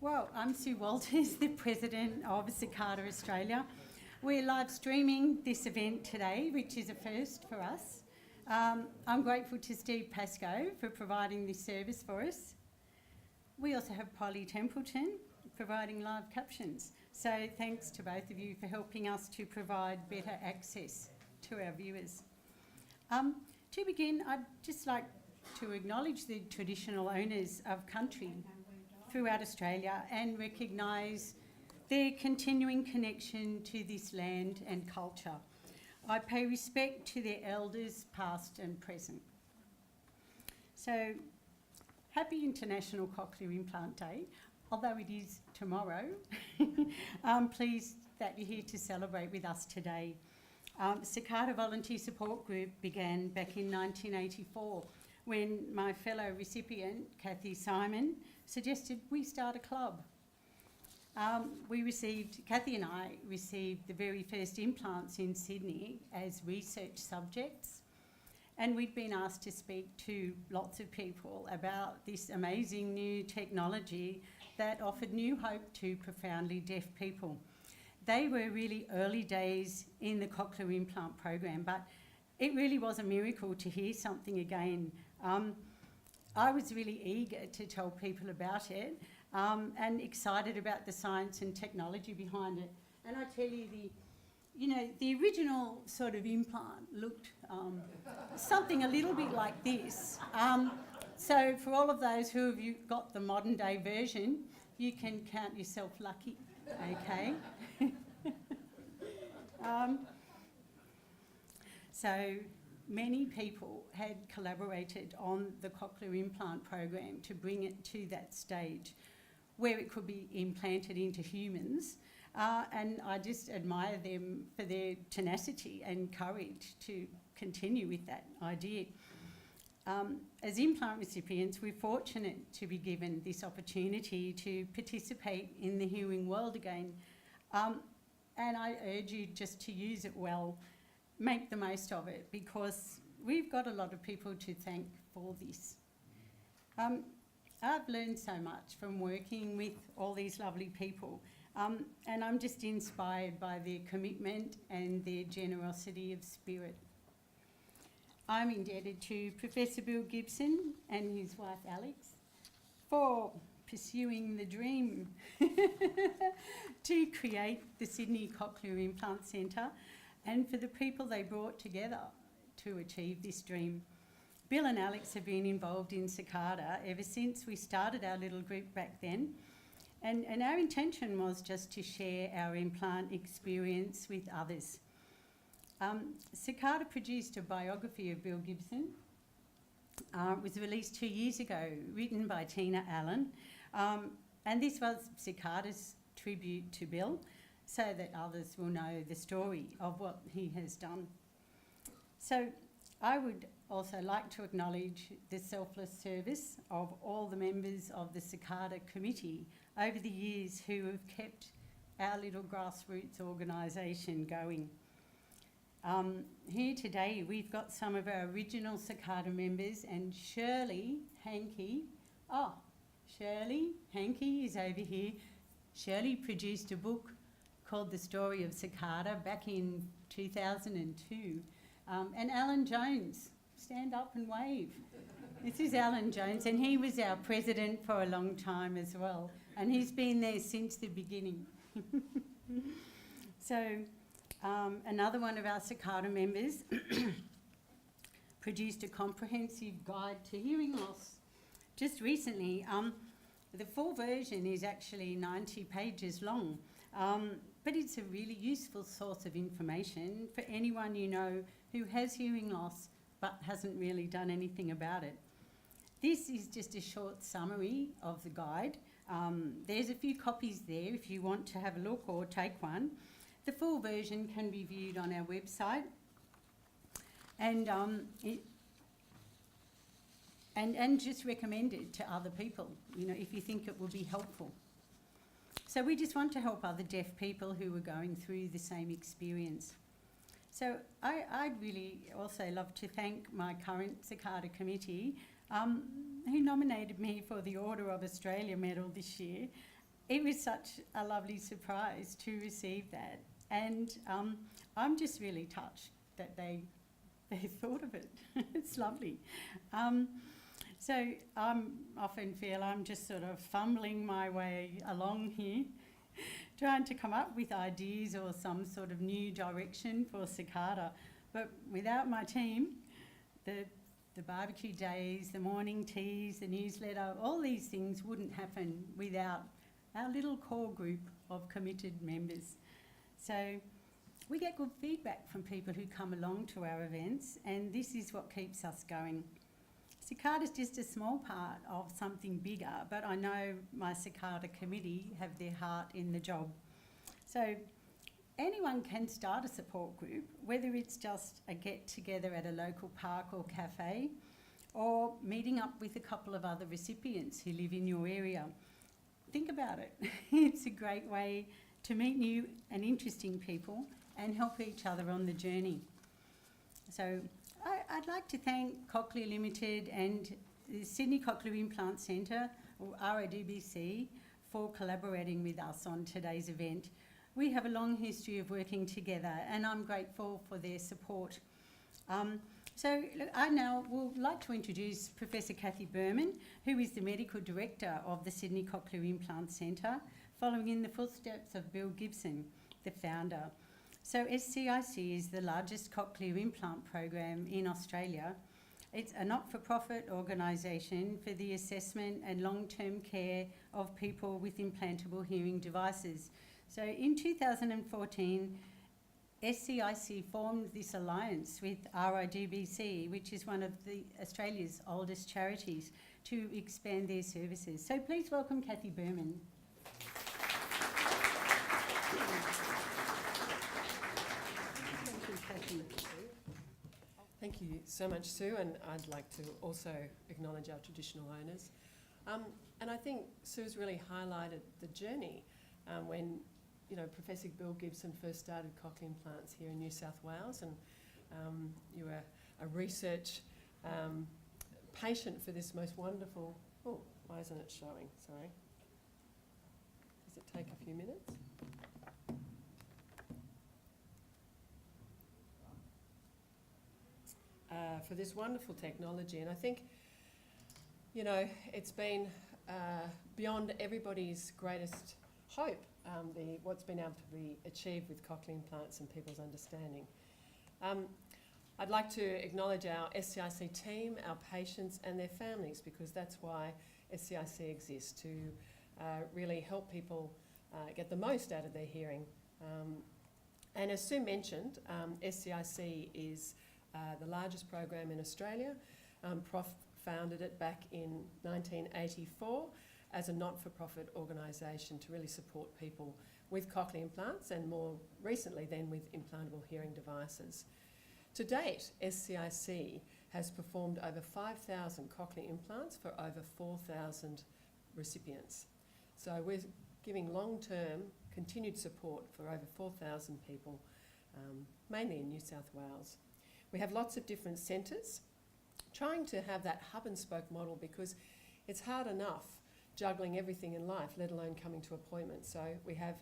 Well, I'm Sue Walters, the President of CICADA Australia. We're live streaming this event today, which is a first for us. I'm grateful to Steve Pascoe for providing this service for us. We also have Polly Templeton providing live captions. So thanks to both of you for helping us to provide better access to our viewers. To begin, I'd just like to acknowledge the traditional owners of country throughout Australia and recognise their continuing connection to this land and culture. I pay respect to their elders, past and present. So, happy International Cochlear Implant Day, although it is tomorrow. I'm pleased that you're here to celebrate with us today. CICADA Volunteer Support Group began back in 1984 when my fellow recipient, Kathy Simon, suggested we start a club. Kathy and I received the very first implants in Sydney as research subjects, and we'd been asked to speak to lots of people about this amazing new technology that offered new hope to profoundly deaf people. They were really early days in the cochlear implant program, but it really was a miracle to hear something again. I was really eager to tell people about it and excited about the science and technology behind it. And I tell you, the original sort of implant looked something a little bit like this. So for all of those who have got the modern day version, you can count yourself lucky, okay? So many people had collaborated on the cochlear implant program to bring it to that stage where it could be implanted into humans, and I just admire them for their tenacity and courage to continue with that idea. As implant recipients, we're fortunate to be given this opportunity to participate in the hearing world again, and I urge you just to use it well. Make the most of it, because we've got a lot of people to thank for this. I've learned so much from working with all these lovely people, and I'm just inspired by their commitment and their generosity of spirit. I'm indebted to Professor Bill Gibson and his wife Alex for pursuing the dream to create the Sydney Cochlear Implant Centre, and for the people they brought together to achieve this dream. Bill and Alex have been involved in CICADA ever since we started our little group back then, and our intention was just to share our implant experience with others. CICADA produced a biography of Bill Gibson. It was released 2 years ago, written by Tina Allen, and this was CICADA's tribute to Bill, so that others will know the story of what he has done. So I would also like to acknowledge the selfless service of all the members of the CICADA committee over the years who have kept our little grassroots organisation going. Here today we've got some of our original CICADA members, and Shirley Hankey is over here. Shirley produced a book called The Story of CICADA back in 2002. And Alan Jones, stand up and wave. This is Alan Jones, and he was our president for a long time as well, and he's been there since the beginning. So another one of our CICADA members produced a comprehensive guide to hearing loss just recently. The full version is actually 90 pages long, but it's a really useful source of information for anyone you know who has hearing loss but hasn't really done anything about it. This is just a short summary of the guide. There's a few copies there if you want to have a look or take one. The full version can be viewed on our website, and just recommend it to other people, if you think it will be helpful. So we just want to help other deaf people who are going through the same experience. So I'd really also love to thank my current CICADA committee. who nominated me for the Order of Australia medal this year. It was such a lovely surprise to receive that, and I'm just really touched that they thought of it. It's lovely. So I often feel I'm just sort of fumbling my way along here, trying to come up with ideas or some sort of new direction for CICADA. But without my team, the barbecue days, the morning teas, the newsletter, all these things wouldn't happen without our little core group of committed members. So we get good feedback from people who come along to our events, and this is what keeps us going. CICADA is just a small part of something bigger, but I know my CICADA committee have their heart in the job. So anyone can start a support group, whether it's just a get-together at a local park or cafe, or meeting up with a couple of other recipients who live in your area. Think about it. It's a great way to meet new and interesting people and help each other on the journey. So I'd like to thank Cochlear Limited and the Sydney Cochlear Implant Centre, or RIDBC, for collaborating with us on today's event. We have a long history of working together, and I'm grateful for their support. So I now would like to introduce Professor Kathy Berman, who is the Medical Director of the Sydney Cochlear Implant Centre, following in the footsteps of Bill Gibson, the founder. So SCIC is the largest cochlear implant program in Australia. It's a not-for-profit organisation for the assessment and long-term care of people with implantable hearing devices. So in 2014, SCIC formed this alliance with RIDBC, which is one of Australia's oldest charities, to expand their services. So please welcome Kathy Berman. Thank you so much, Sue, and I'd like to also acknowledge our traditional owners. And I think Sue's really highlighted the journey when, Professor Bill Gibson first started cochlear implants here in New South Wales, and you were a research patient for this most wonderful... Oh, why isn't it showing? Sorry. Does it take a few minutes? For this wonderful technology, and I think, it's been beyond everybody's greatest hope, what's been able to be achieved with cochlear implants and people's understanding. I'd like to acknowledge our SCIC team, our patients and their families, because that's why SCIC exists, to really help people get the most out of their hearing. And as Sue mentioned, SCIC is the largest program in Australia. Prof founded it back in 1984 as a not-for-profit organisation to really support people with cochlear implants, and more recently then with implantable hearing devices. To date, SCIC has performed over 5,000 cochlear implants for over 4,000 recipients. So we're giving long-term continued support for over 4,000 people, mainly in New South Wales. We have lots of different centres, trying to have that hub and spoke model, because it's hard enough juggling everything in life, let alone coming to appointments. So we have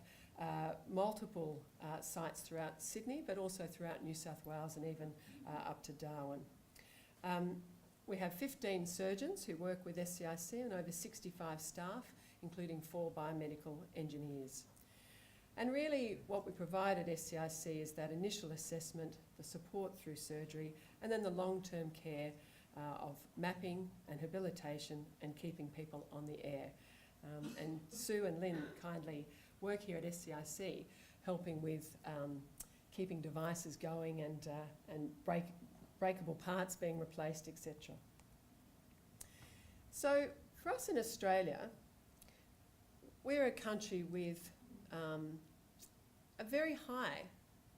multiple sites throughout Sydney, but also throughout New South Wales and even up to Darwin. We have 15 surgeons who work with SCIC and over 65 staff, including 4 biomedical engineers. And really what we provide at SCIC is that initial assessment, the support through surgery, and then the long-term care of mapping and habilitation and keeping people on the air. And Sue and Lynn kindly work here at SCIC, helping with keeping devices going and breakable parts being replaced, etc. So for us in Australia, we're a country with a very high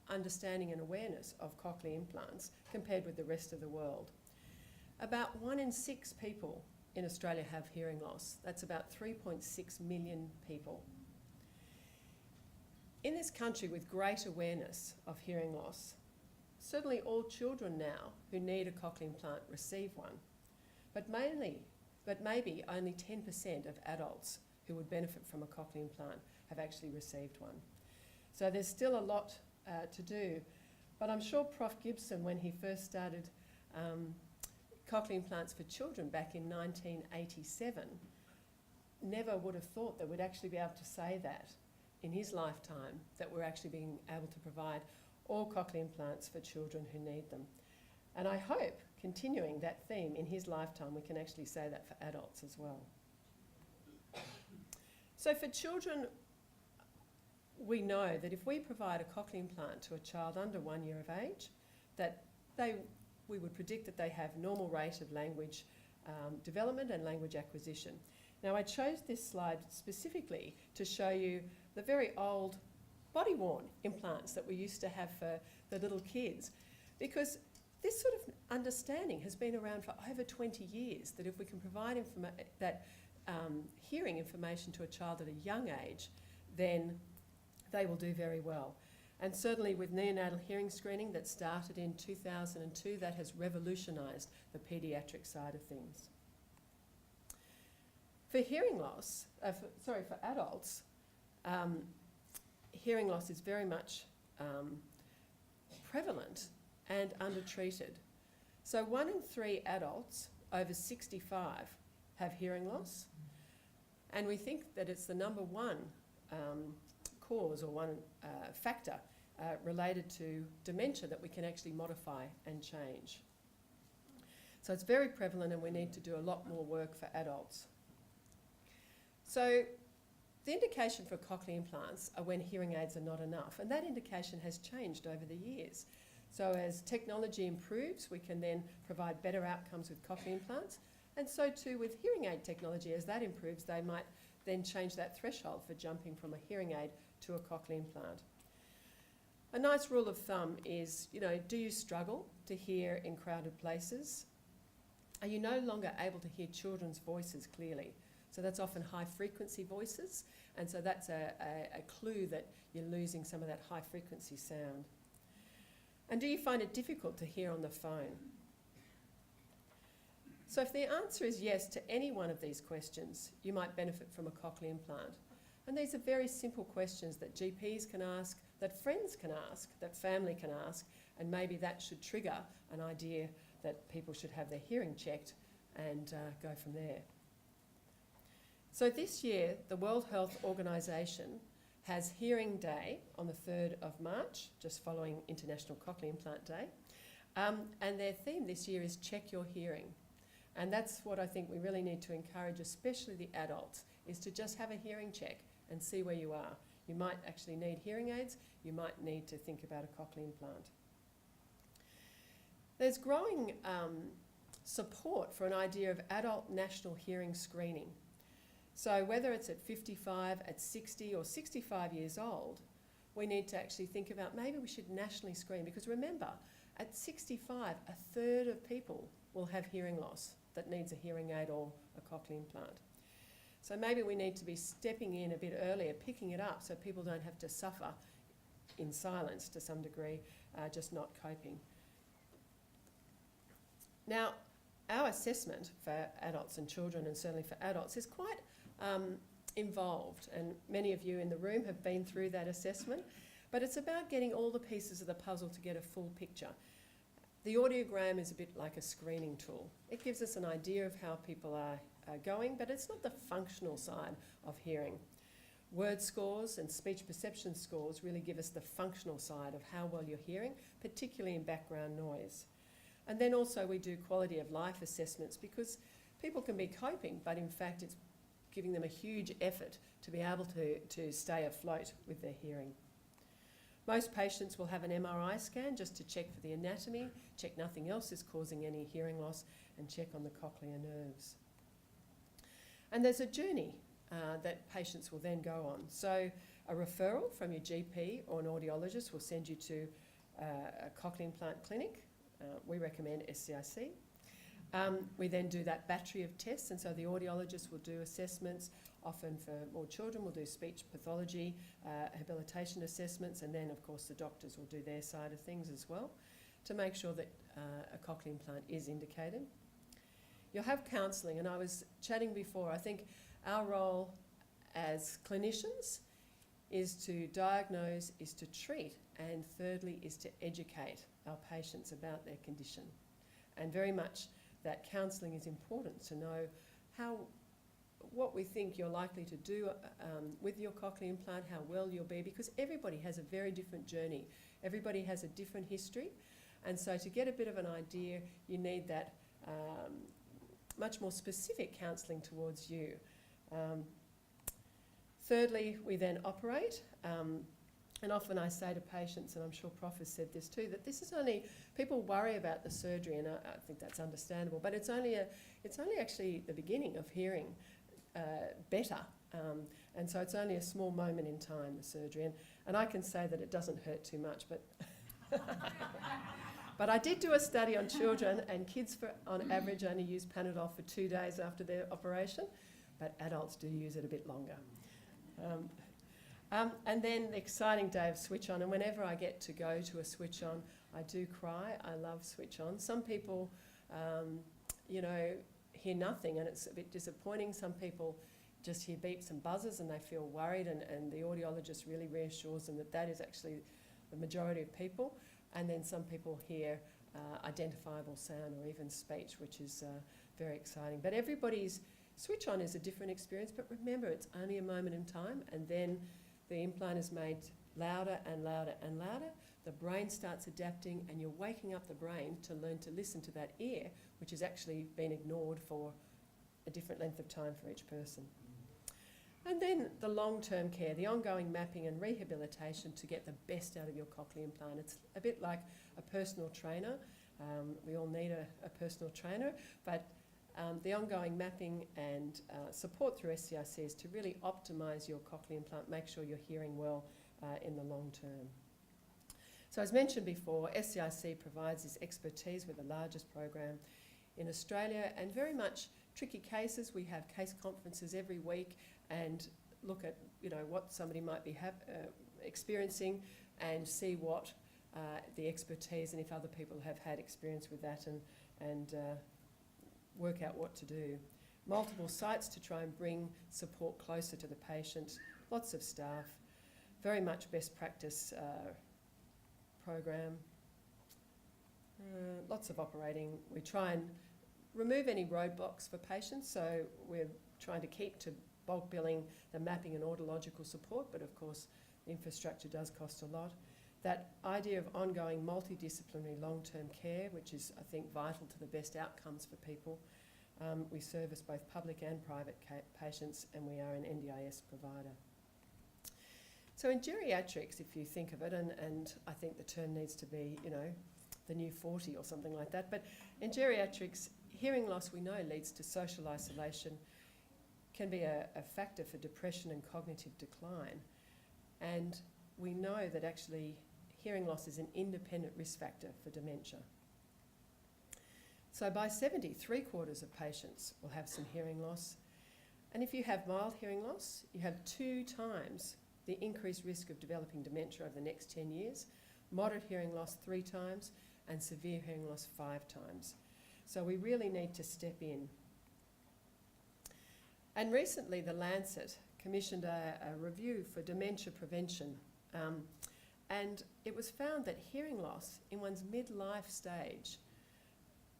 understanding and awareness of cochlear implants compared with the rest of the world. About 1 in 6 people in Australia have hearing loss. That's about 3.6 million people. In this country with great awareness of hearing loss, certainly all children now who need a cochlear implant receive one, but mainly but maybe only 10% of adults who would benefit from a cochlear implant have actually received one. So there's still a lot to do, but I'm sure Prof Gibson, when he first started cochlear implants for children back in 1987, never would have thought that we'd actually be able to say that in his lifetime, that we're actually being able to provide all cochlear implants for children who need them. And I hope, continuing that theme in his lifetime, we can actually say that for adults as well. So for children, we know that if we provide a cochlear implant to a child under 1 year of age, that we would predict that they have normal rate of language development and language acquisition. Now, I chose this slide specifically to show you the very old body-worn implants that we used to have for the little kids, because this sort of understanding has been around for over 20 years, that if we can provide hearing information to a child at a young age, then they will do very well. And certainly with neonatal hearing screening that started in 2002, that has revolutionised the paediatric side of things. For hearing loss, for adults, hearing loss is very much prevalent and undertreated. So 1 in 3 adults over 65 have hearing loss, and we think that it's the number one cause or one factor related to dementia that we can actually modify and change. So it's very prevalent, and we need to do a lot more work for adults. So the indication for cochlear implants are when hearing aids are not enough, and that indication has changed over the years. So as technology improves, we can then provide better outcomes with cochlear implants, and so too with hearing aid technology. As that improves, they might then change that threshold for jumping from a hearing aid to a cochlear implant. A nice rule of thumb is, do you struggle to hear in crowded places? Are you no longer able to hear children's voices clearly? So that's often high frequency voices, and so that's a clue that you're losing some of that high frequency sound. And do you find it difficult to hear on the phone? So if the answer is yes to any one of these questions, you might benefit from a cochlear implant. And these are very simple questions that GPs can ask, that friends can ask, that family can ask, and maybe that should trigger an idea that people should have their hearing checked and go from there. So this year, the World Health Organization has Hearing Day on the 3rd of March, just following International Cochlear Implant Day. And their theme this year is Check Your Hearing. And that's what I think we really need to encourage, especially the adults, is to just have a hearing check and see where you are. You might actually need hearing aids. You might need to think about a cochlear implant. There's growing support for an idea of adult national hearing screening. So whether it's at 55, at 60 or 65 years old, we need to actually think about maybe we should nationally screen, because remember, at 65, 1/3 of people will have hearing loss that needs a hearing aid or a cochlear implant. So maybe we need to be stepping in a bit earlier, picking it up so people don't have to suffer in silence to some degree, just not coping. Now, our assessment for adults and children, and certainly for adults, is quite involved, and many of you in the room have been through that assessment, but it's about getting all the pieces of the puzzle to get a full picture. The audiogram is a bit like a screening tool. It gives us an idea of how people are going, but it's not the functional side of hearing. Word scores and speech perception scores really give us the functional side of how well you're hearing, particularly in background noise. And then also we do quality of life assessments, because people can be coping, but in fact it's giving them a huge effort to be able to stay afloat with their hearing. Most patients will have an MRI scan just to check for the anatomy, check nothing else is causing any hearing loss, and check on the cochlear nerves. And there's a journey that patients will then go on. So a referral from your GP or an audiologist will send you to a cochlear implant clinic. We recommend SCIC. We then do that battery of tests, and so the audiologist will do assessments. Often for more children, we'll do speech pathology, habilitation assessments, and then of course the doctors will do their side of things as well to make sure that a cochlear implant is indicated. you'll have counselling, and I was chatting before, I think our role as clinicians is to diagnose, is to treat, and thirdly is to educate our patients about their condition. And very much that counselling is important to know what we think you're likely to do with your cochlear implant, how well you'll be, because everybody has a very different journey. Everybody has a different history. And so to get a bit of an idea, you need that much more specific counselling towards you. Thirdly, we then operate. And often I say to patients, and I'm sure Prof has said this too, that this is only, people worry about the surgery, and I think that's understandable, but it's only actually the beginning of hearing better. And so it's only a small moment in time, the surgery. And I can say that it doesn't hurt too much, but but I did do a study on children, and kids on average only use Panadol for 2 days after their operation, but adults do use it a bit longer. And then the exciting day of switch on, and whenever I get to go to a switch on, I do cry. I love switch on. Some people, hear nothing and it's a bit disappointing. Some people just hear beeps and buzzes and they feel worried, and the audiologist really reassures them that that is actually the majority of people. And then some people hear identifiable sound or even speech, which is very exciting. But everybody's switch on is a different experience, but remember, it's only a moment in time, and then the implant is made louder and louder and louder. The brain starts adapting, and you're waking up the brain to learn to listen to that ear, which has actually been ignored for a different length of time for each person. And then the long-term care, the ongoing mapping and rehabilitation to get the best out of your cochlear implant. It's a bit like a personal trainer. We all need a personal trainer, but the ongoing mapping and support through SCIC is to really optimise your cochlear implant, make sure you're hearing well in the long term. So as mentioned before, SCIC provides this expertise with the largest program in Australia, and very much tricky cases. We have case conferences every week and look at what somebody might be experiencing and see what the expertise, and if other people have had experience with that, and work out what to do. Multiple sites to try and bring support closer to the patient, lots of staff, very much best practice program, lots of operating. We try and remove any roadblocks for patients, so we're trying to keep to bulk billing the mapping and audiological support, but of course the infrastructure does cost a lot. That idea of ongoing multidisciplinary long-term care, which is, I think, vital to the best outcomes for people. We service both public and private patients, and we are an NDIS provider. So in geriatrics, if you think of it, and I think the term needs to be, the new 40 or something like that, but in geriatrics, hearing loss we know leads to social isolation, can be a factor for depression and cognitive decline. And we know that actually hearing loss is an independent risk factor for dementia. So by 70, 3/4 of patients will have some hearing loss. And if you have mild hearing loss, you have 2 times the increased risk of developing dementia over the next 10 years, moderate hearing loss 3 times, and severe hearing loss 5 times. So we really need to step in. And recently The Lancet commissioned a review for dementia prevention, and it was found that hearing loss in one's midlife stage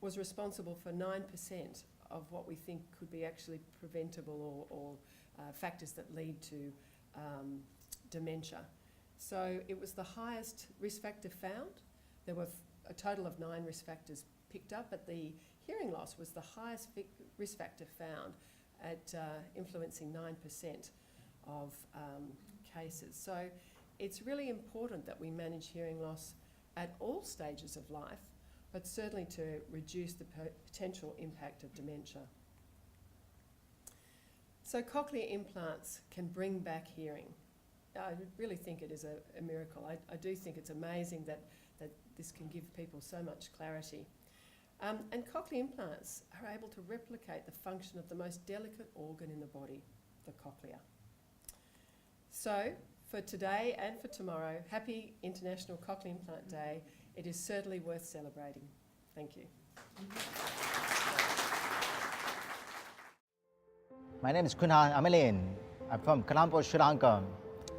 was responsible for 9% of what we think could be actually preventable or factors that lead to dementia. So it was the highest risk factor found. There were a total of 9 risk factors picked up, but the hearing loss was the highest risk factor found at influencing 9% of cases. So it's really important that we manage hearing loss at all stages of life, but certainly to reduce the potential impact of dementia. So cochlear implants can bring back hearing. I really think it is a miracle. I do think it's amazing that this can give people so much clarity. And cochlear implants are able to replicate the function of the most delicate organ in the body, the cochlea. So for today and for tomorrow, happy International Cochlear Implant Day. It is certainly worth celebrating. Thank you. My name is Kunal Amalin. I'm from Colombo, Sri Lanka.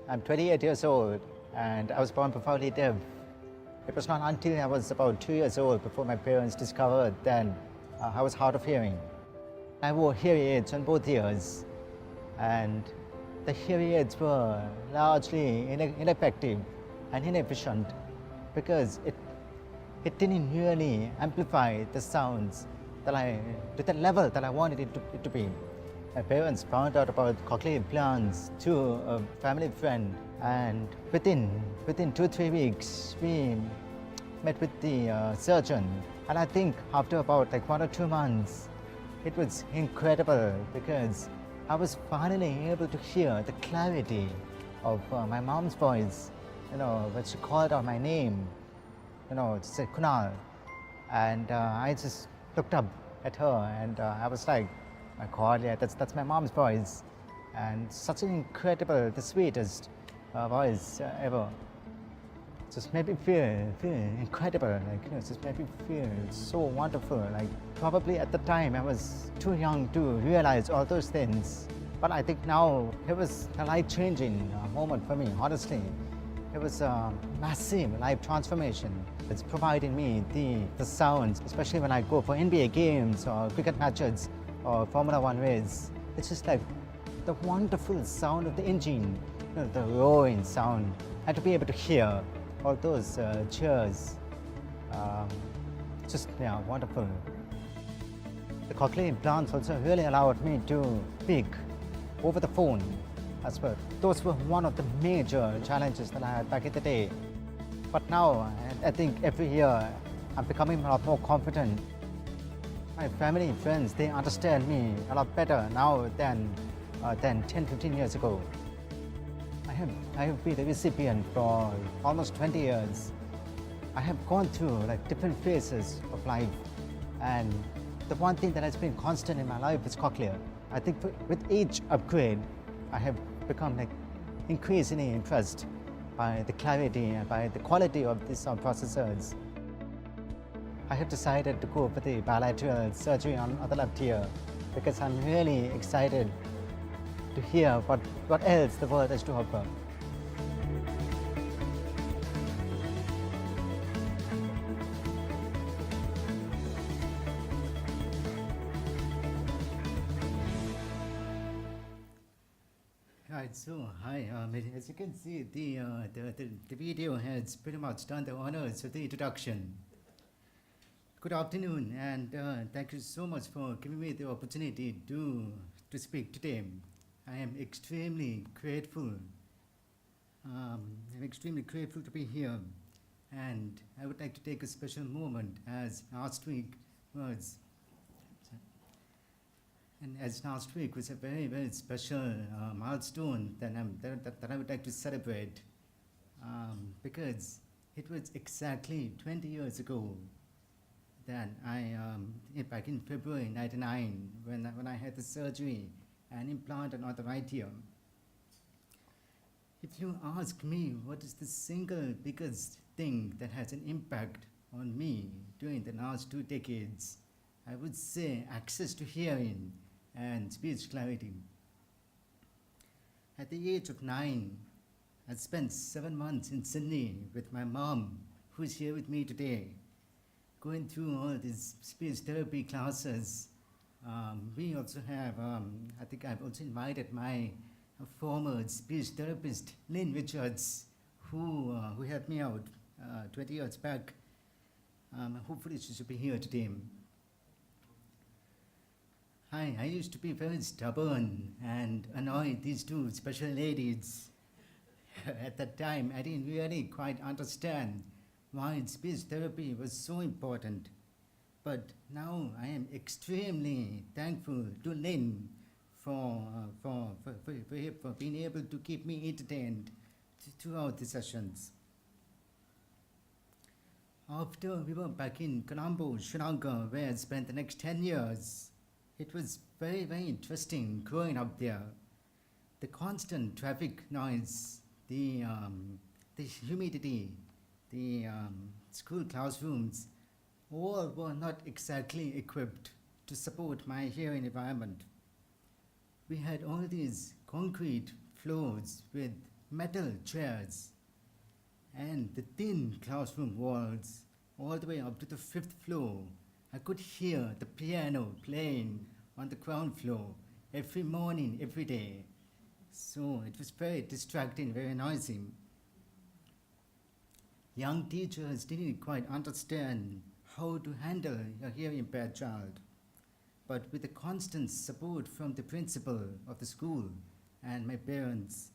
I'm 28 years old and I was born profoundly deaf. It was not until I was about 2 years old before my parents discovered that I was hard of hearing. I wore hearing aids on both ears and the hearing aids were largely ineffective and inefficient because it didn't really amplify the sounds to the level that I wanted it to be. My parents found out about cochlear implants through a family friend, and within 2-3 weeks we met with the surgeon. And I think after about like 1 or 2 months, it was incredible because I was finally able to hear the clarity of my mom's voice. You know, when she called out my name, you know, she said Kunal, and I just looked up at her and I was like, my God, yeah, that's my mom's voice, and such an incredible, the sweetest voice ever. Just made me feel incredible, like, you know, just made me feel so wonderful. Like, probably at the time I was too young to realize all those things, but I think now it was a life-changing moment for me, honestly. It was a massive life transformation. It's providing me the sounds, especially when I go for NBA games or cricket matches or Formula One race. It's just like the wonderful sound of the engine, you know, the roaring sound, and to be able to hear all those cheers, just yeah, wonderful. The cochlear implants also really allowed me to speak over the phone as well. Those were one of the major challenges that I had back in the day. But now, I think every year, I'm becoming a lot more confident. My family and friends, they understand me a lot better now than 10-15 years ago. I have been a recipient for almost 20 years. I have gone through like different phases of life, and the one thing that has been constant in my life is Cochlear. I think with each upgrade, I have become like increasingly impressed by the clarity and by the quality of these sound processors. I have decided to go for the bilateral surgery on the left ear because I'm really excited to hear what else the world has to offer. Right, so hi, as you can see, the video has pretty much done the honors of the introduction. Good afternoon, and thank you so much for giving me the opportunity to speak today. I am extremely grateful. I'm extremely grateful to be here, and I would like to take a special moment as last week was. And as last week was a very, very special milestone that I would like to celebrate, because it was exactly 20 years ago that back in February '99, when I had the surgery and implanted on the right ear. If you ask me what is the single biggest thing that has an impact on me during the last 2 decades, I would say access to hearing and speech clarity. At the age of 9, I spent 7 months in Sydney with my mom, who's here with me today, going through all these speech therapy classes. We also have, I think I've also invited my former speech therapist, Lynn Richards, who helped me out 20 years back. Hopefully she should be here today. I used to be very stubborn and annoy these 2 special ladies. At that time, I didn't really quite understand why speech therapy was so important. But now I am extremely thankful to Lynn for being able to keep me entertained throughout the sessions. After we were back in Colombo, Sri Lanka, where I spent the next 10 years, it was very, very interesting growing up there. The constant traffic noise, the humidity, the school classrooms, all were not exactly equipped to support my hearing environment. we had all these concrete floors with metal chairs and the thin classroom walls all the way up to the 5th floor. I could hear the piano playing on the ground floor every morning, every day. So it was very distracting, very noisy. Young teachers didn't quite understand how to handle a hearing impaired child. But with the constant support from the principal of the school and my parents,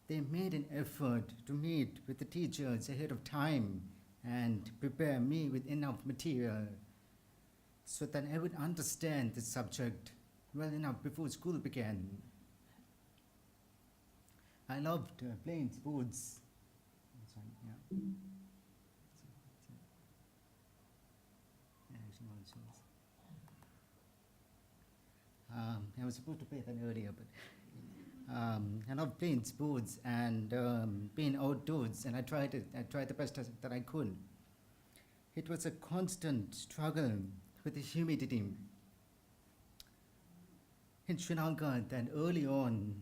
they made an effort to meet with the teachers ahead of time and prepare me with enough material so that I would understand the subject well enough before school began. I loved playing sports. Sorry, yeah. I was supposed to play that earlier, but I love playing sports and being outdoors, and I tried the best that I could. It was a constant struggle with the humidity. In Sri Lanka, then early on,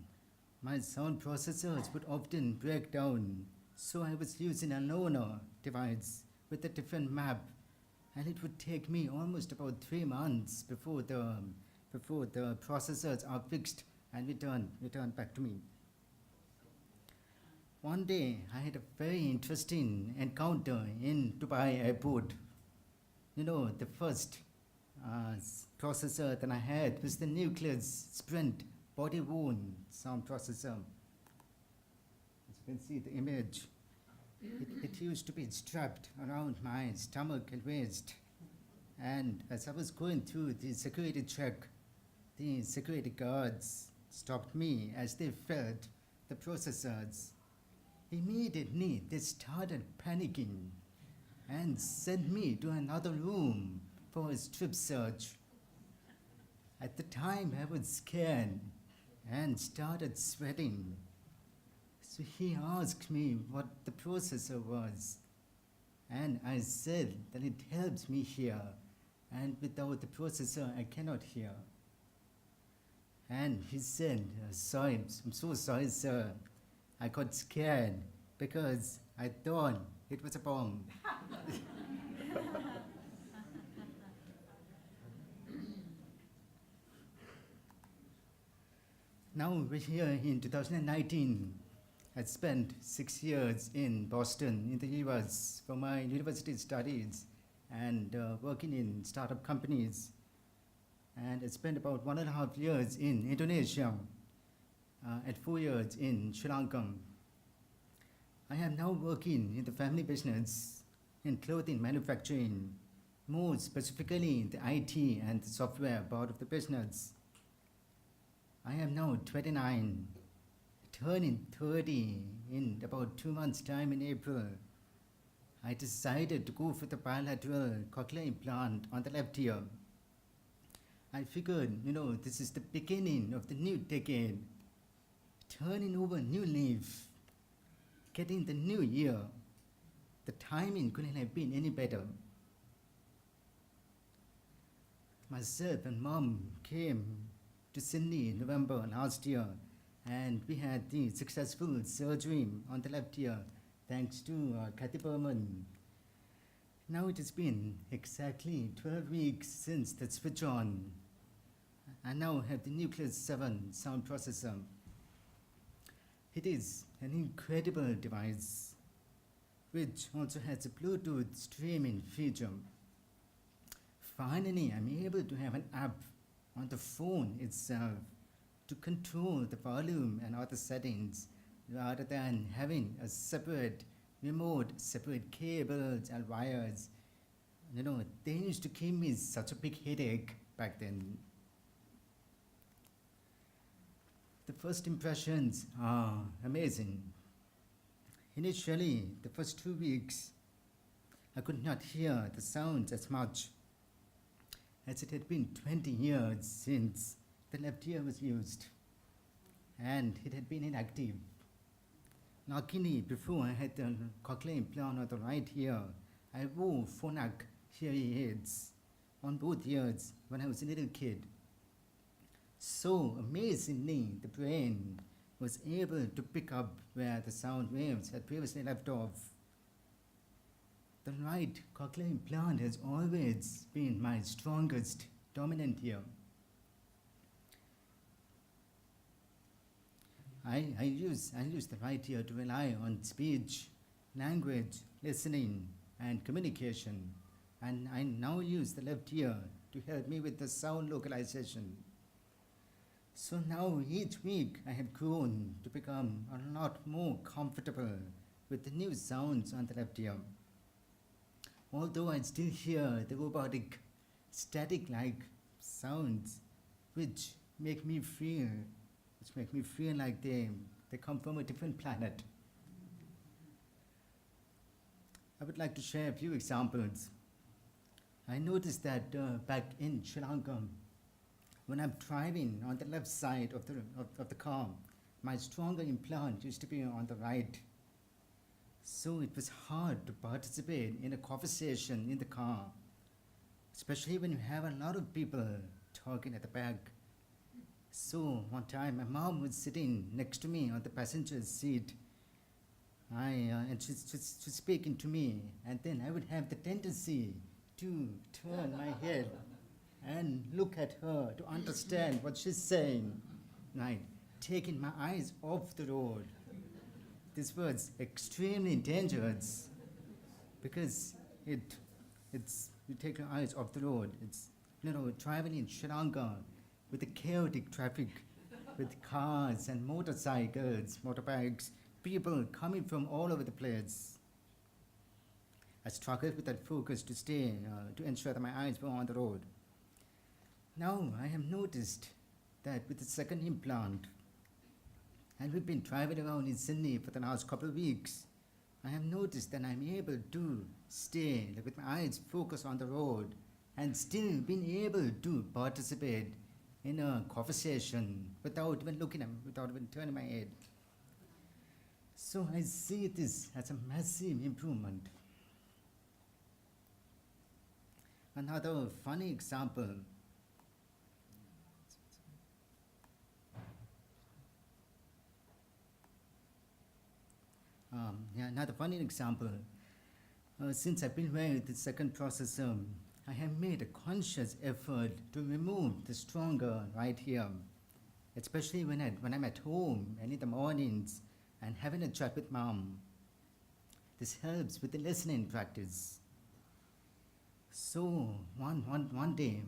my sound processors would often break down, so I was using a loaner device with a different map, and it would take me almost about 3 months before the processors are fixed and returned back to me. One day, I had a very interesting encounter in Dubai airport. You know, the first processor that I had was the Nucleus Sprint body-worn sound processor. As you can see the image, it used to be strapped around my stomach and waist. And as I was going through the security check, the security guards stopped me as they felt the processors. Immediately, they started panicking and sent me to another room for a strip search. At the time, I was scared and started sweating. So he asked me what the processor was, and I said that it helps me hear, and without the processor, I cannot hear. And he said, sorry, I'm so sorry, sir. I got scared because I thought it was a bomb. Now we're here in 2019. I spent 6 years in Boston, in the US, for my university studies and working in startup companies. And I spent about 1.5 years in Indonesia, and 4 years in Sri Lanka. I am now working in the family business in clothing manufacturing, more specifically in the IT and the software part of the business. I am now 29, turning 30 in about 2 months' time in April. I decided to go for the bilateral cochlear implant on the left ear. I figured, this is the beginning of the new decade, turning over a new leaf, getting the new year. The timing couldn't have been any better. Myself and Mom came to Sydney in November last year, and we had the successful surgery on the left ear, thanks to Kathy Berman. Now it has been exactly 12 weeks since the switch on. I now have the Nucleus 7 sound processor. It is an incredible device, which also has a Bluetooth streaming feature. Finally, I'm able to have an app on the phone itself to control the volume and other settings, rather than having a separate remote, separate cables and wires. They used to give me such a big headache back then. The first impressions are amazing. Initially, the first 2 weeks, I could not hear the sounds as much, as it had been 20 years since the left ear was used, and it had been inactive. Luckily, before I had the cochlear implant on the right ear, I wore phonak hearing aids on both ears when I was a little kid. So amazingly, the brain was able to pick up where the sound waves had previously left off. The right cochlear implant has always been my strongest dominant ear. I use the right ear to rely on speech, language, listening, and communication. And I now use the left ear to help me with the sound localization. So now each week I have grown to become a lot more comfortable with the new sounds on the left ear. Although I still hear the robotic, static-like sounds which make me feel like they come from a different planet. I would like to share a few examples. I noticed that back in Sri Lanka, when I'm driving on the left side of the car, my stronger implant used to be on the right. So it was hard to participate in a conversation in the car, especially when you have a lot of people talking at the back. So one time my mom was sitting next to me on the passenger seat, and she's speaking to me, and then I would have the tendency to turn my head and look at her to understand what she's saying, right? Taking my eyes off the road. This was extremely dangerous because you take your eyes off the road. It's, driving in Sri Lanka with the chaotic traffic, with cars and motorcycles, motorbikes, people coming from all over the place. I struggled with that focus to ensure that my eyes were on the road. Now I have noticed that with the second implant, and we've been driving around in Sydney for the last couple of weeks, I have noticed that I'm able to stay with my eyes focused on the road and still being able to participate in a conversation without even turning my head. So I see this as a massive improvement. Another funny example. Another funny example. Since I've been wearing the second processor, I have made a conscious effort to remove the stronger right here, especially when I'm at home and in the mornings and having a chat with mom. This helps with the listening practice. So one day,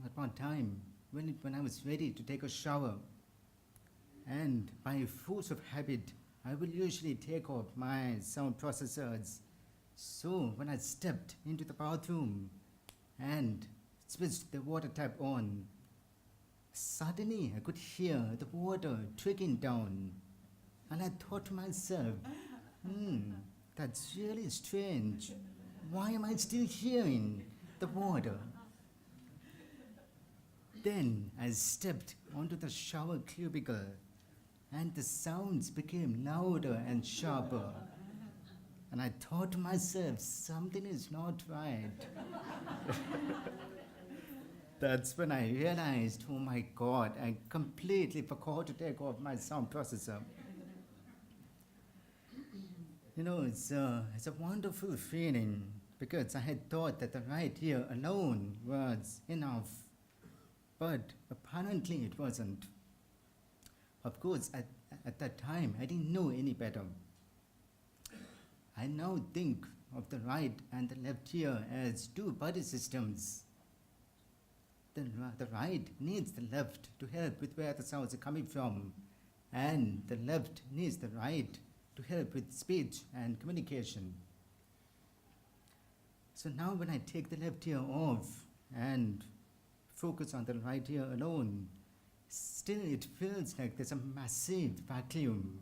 at one time, when I was ready to take a shower, and by force of habit, I will usually take off my sound processors. So when I stepped into the bathroom and switched the water tap on, suddenly I could hear the water trickling down. And I thought to myself, that's really strange. Why am I still hearing the water? Then I stepped onto the shower cubicle and the sounds became louder and sharper. And I thought to myself, something is not right. That's when I realized, oh my God, I completely forgot to take off my sound processor. It's a wonderful feeling because I had thought that the right ear alone was enough, but apparently it wasn't. Of course, at that time, I didn't know any better. I now think of the right and the left ear as two body systems. The right needs the left to help with where the sounds are coming from, and the left needs the right to help with speech and communication. So now when I take the left ear off and focus on the right ear alone, still it feels like there's a massive vacuum,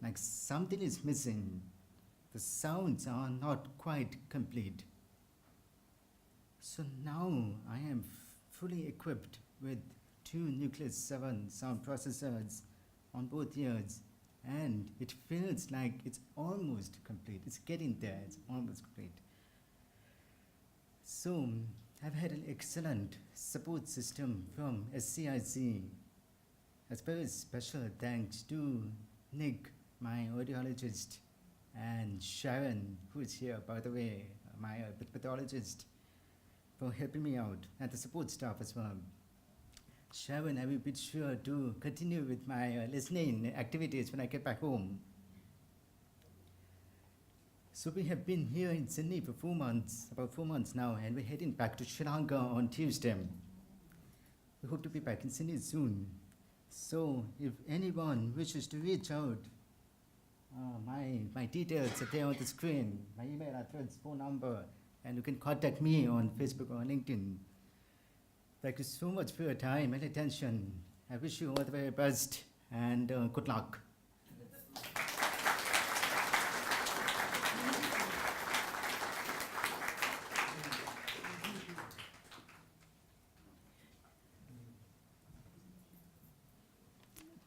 like something is missing. The sounds are not quite complete. So now I am fully equipped with two Nucleus 7 sound processors on both ears, and it feels like it's almost complete. It's getting there, it's almost complete. So I've had an excellent support system from SCIC As well as special thanks to Nick, my audiologist, and Sharon, who is here, by the way, my pathologist, for helping me out, and the support staff as well. Sharon, I will be sure to continue with my listening activities when I get back home. So we have been here in Sydney for 4 months, about 4 months now, and we're heading back to Sri Lanka on Tuesday. We hope to be back in Sydney soon. So if anyone wishes to reach out, my details are there on the screen, my email address, phone number, and you can contact me on Facebook or LinkedIn. Thank you so much for your time and attention. I wish you all the very best and good luck.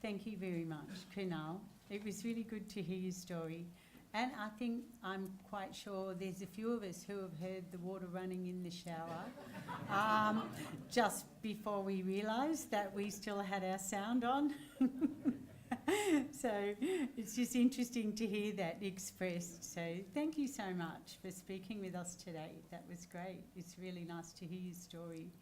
Thank you very much, Kunal. It was really good to hear your story. And I think I'm quite sure there's a few of us who have heard the water running in the shower just before we realised that we still had our sound on. So it's just interesting to hear that expressed. So thank you so much for speaking with us today. That was great. It's really nice to hear your story.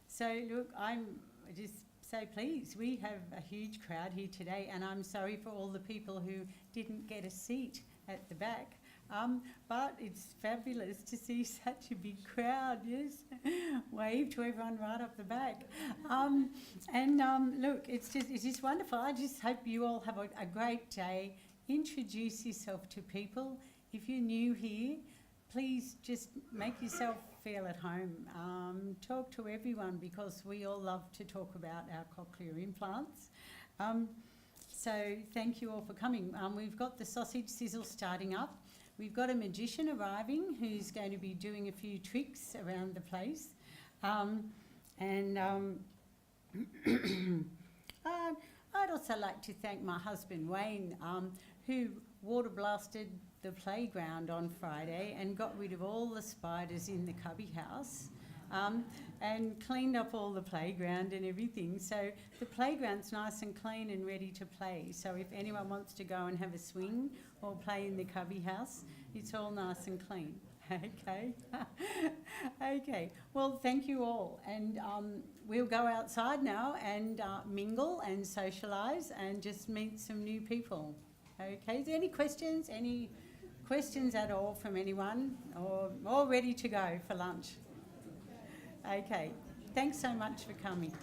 So look, I'm just so pleased. We have a huge crowd here today, and I'm sorry for all the people who didn't get a seat at the back. But it's fabulous to see such a big crowd, yes? Wave to everyone right up the back. Look, it's just wonderful. I just hope you all have a great day. Introduce yourself to people. If you're new here, please just make yourself feel at home. Talk to everyone, because we all love to talk about our cochlear implants. So thank you all for coming. We've got the sausage sizzle starting up. We've got a magician arriving who's going to be doing a few tricks around the place. I'd also like to thank my husband Wayne, who water blasted the playground on Friday and got rid of all the spiders in the cubby house, and cleaned up all the playground and everything. So the playground's nice and clean and ready to play. So if anyone wants to go and have a swing or play in the cubby house, it's all nice and clean. Okay. Okay. Well, thank you all. And we'll go outside now and mingle and socialise and just meet some new people. Okay. Is there any questions? Any questions at all from anyone? Or all ready to go for lunch? Okay. Thanks so much for coming.